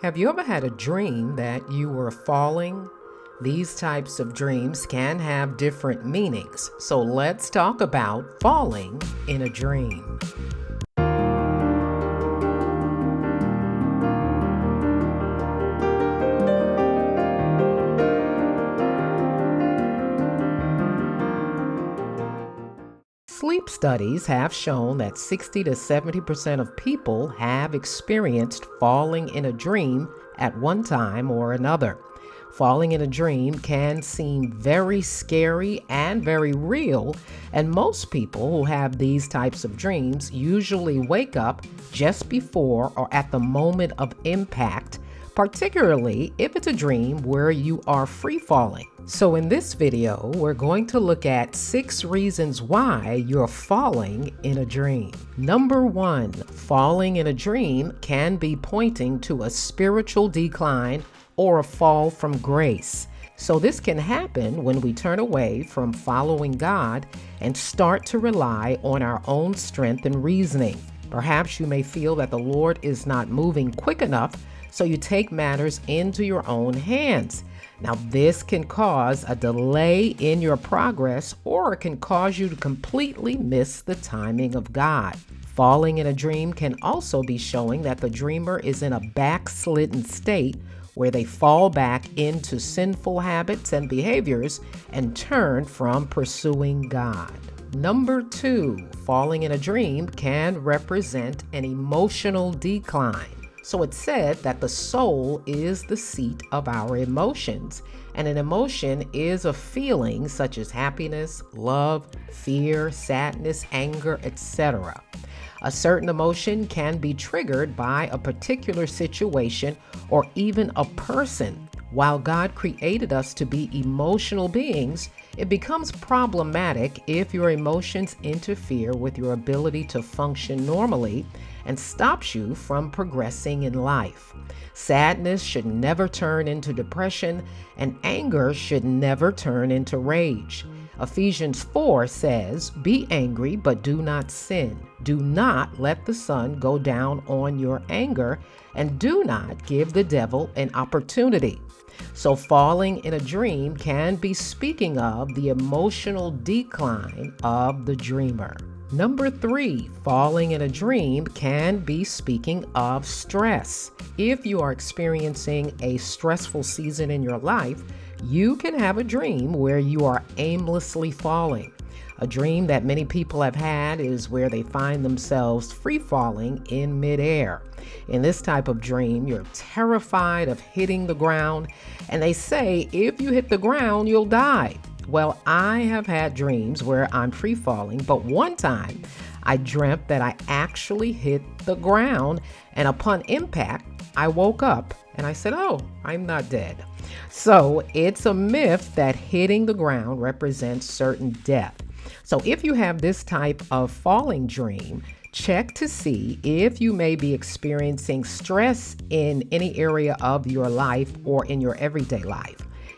Have you ever had a dream that you were falling? These types of dreams can have different meanings, so let's talk about falling in a dream. Sleep studies have shown that 60 to 70% of people have experienced falling in a dream at one time or another. Falling in a dream can seem very scary and very real, and most people who have these types of dreams usually wake up just before or at the moment of impact, particularly if it's a dream where you are free falling. So in this video, we're going to look at 6 reasons why you're falling in a dream. Number 1, falling in a dream can be pointing to a spiritual decline or a fall from grace. So this can happen when we turn away from following God and start to rely on our own strength and reasoning. Perhaps you may feel that the Lord is not moving quick enough, so you take matters into your own hands. Now, this can cause a delay in your progress, or it can cause you to completely miss the timing of God. Falling in a dream can also be showing that the dreamer is in a backslidden state where they fall back into sinful habits and behaviors and turn from pursuing God. Number 2, falling in a dream can represent an emotional decline. So it's said that the soul is the seat of our emotions, and an emotion is a feeling such as happiness, love, fear, sadness, anger, etc. A certain emotion can be triggered by a particular situation or even a person. While God created us to be emotional beings, it becomes problematic if your emotions interfere with your ability to function normally and stops you from progressing in life. Sadness should never turn into depression, and anger should never turn into rage. Ephesians 4 says, "Be angry, but do not sin. Do not let the sun go down on your anger, and do not give the devil an opportunity." So falling in a dream can be speaking of the emotional decline of the dreamer. Number 3, falling in a dream can be speaking of stress. If you are experiencing a stressful season in your life, you can have a dream where you are aimlessly falling. A dream that many people have had is where they find themselves free falling in midair. In this type of dream, you're terrified of hitting the ground, and they say if you hit the ground, you'll die. Well, I have had dreams where I'm free falling, but one time I dreamt that I actually hit the ground, and upon impact, I woke up and I said, "Oh, I'm not dead." So it's a myth that hitting the ground represents certain death. So if you have this type of falling dream, check to see if you may be experiencing stress in any area of your life or in your everyday life.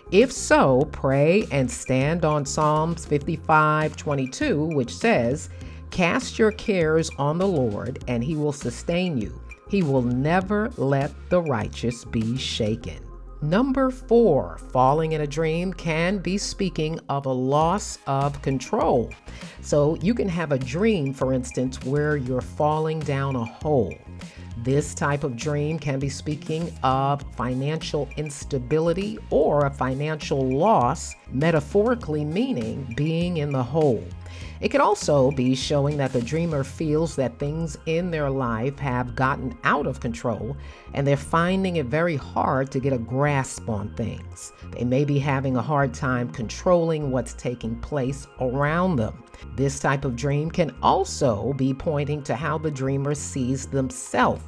If so, pray and stand on Psalms 55:22, which says, "Cast your cares on the Lord, and he will sustain you. He will never let the righteous be shaken." Number 4, falling in a dream can be speaking of a loss of control. So you can have a dream, for instance, where you're falling down a hole. This type of dream can be speaking of financial instability or a financial loss, metaphorically meaning being in the hole. It could also be showing that the dreamer feels that things in their life have gotten out of control and they're finding it very hard to get a grasp on things. They may be having a hard time controlling what's taking place around them. This type of dream can also be pointing to how the dreamer sees themselves.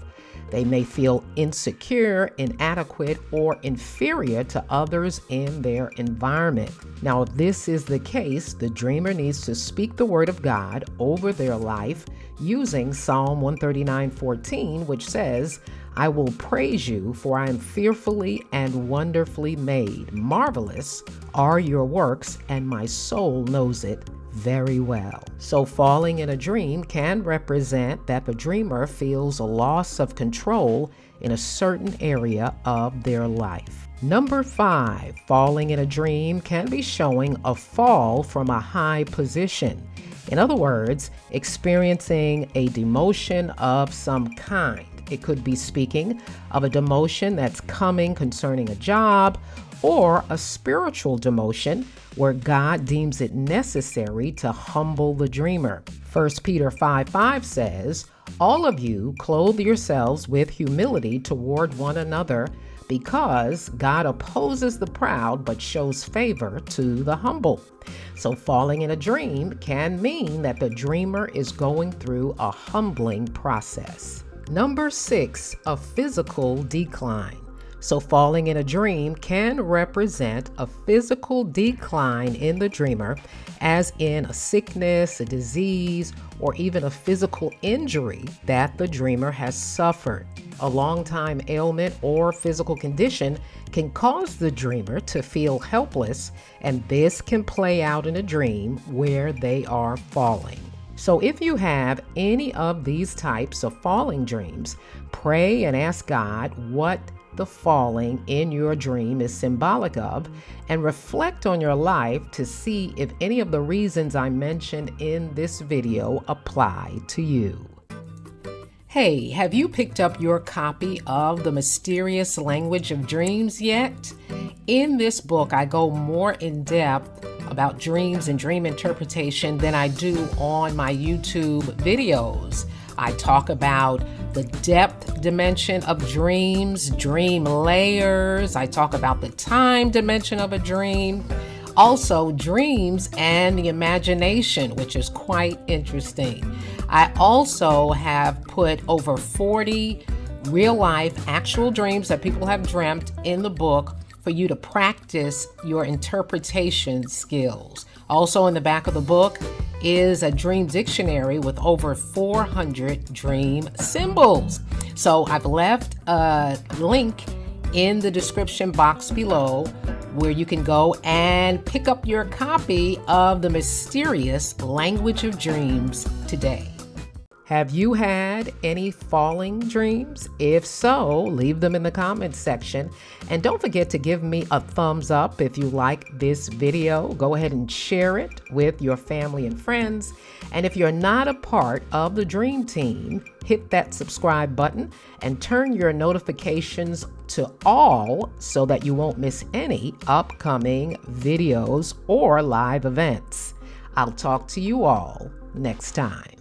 They may feel insecure, inadequate, or inferior to others in their environment. Now, if this is the case, the dreamer needs to speak the word of God over their life using Psalm 139:14, which says, "I will praise you, for I am fearfully and wonderfully made. Marvelous are your works, and my soul knows it very well." So falling in a dream can represent that the dreamer feels a loss of control in a certain area of their life. Number 5, falling in a dream can be showing a fall from a high position. In other words, experiencing a demotion of some kind. It could be speaking of a demotion that's coming concerning a job, or a spiritual demotion where God deems it necessary to humble the dreamer. 1 Peter 5:5 says, "All of you clothe yourselves with humility toward one another, because God opposes the proud but shows favor to the humble." So falling in a dream can mean that the dreamer is going through a humbling process. Number 6, a physical decline. So falling in a dream can represent a physical decline in the dreamer, as in a sickness, a disease, or even a physical injury that the dreamer has suffered. A long-time ailment or physical condition can cause the dreamer to feel helpless, and this can play out in a dream where they are falling. So if you have any of these types of falling dreams, pray and ask God what the falling in your dream is symbolic of, and reflect on your life to see if any of the reasons I mentioned in this video apply to you. Hey, have you picked up your copy of The Mysterious Language of Dreams yet? In this book, I go more in depth about dreams and dream interpretation than I do on my YouTube videos. I talk about the depth dimension of dreams, dream layers. I talk about the time dimension of a dream. Also, dreams and the imagination, which is quite interesting. I also have put over 40 real-life actual dreams that people have dreamt in the book for you to practice your interpretation skills. Also in the back of the book is a dream dictionary with over 400 dream symbols. So I've left a link in the description box below where you can go and pick up your copy of The Mysterious Language of Dreams today. Have you had any falling dreams? If so, leave them in the comments section. And don't forget to give me a thumbs up if you like this video. Go ahead and share it with your family and friends. And if you're not a part of the Dream Team, hit that subscribe button and turn your notifications to all so that you won't miss any upcoming videos or live events. I'll talk to you all next time.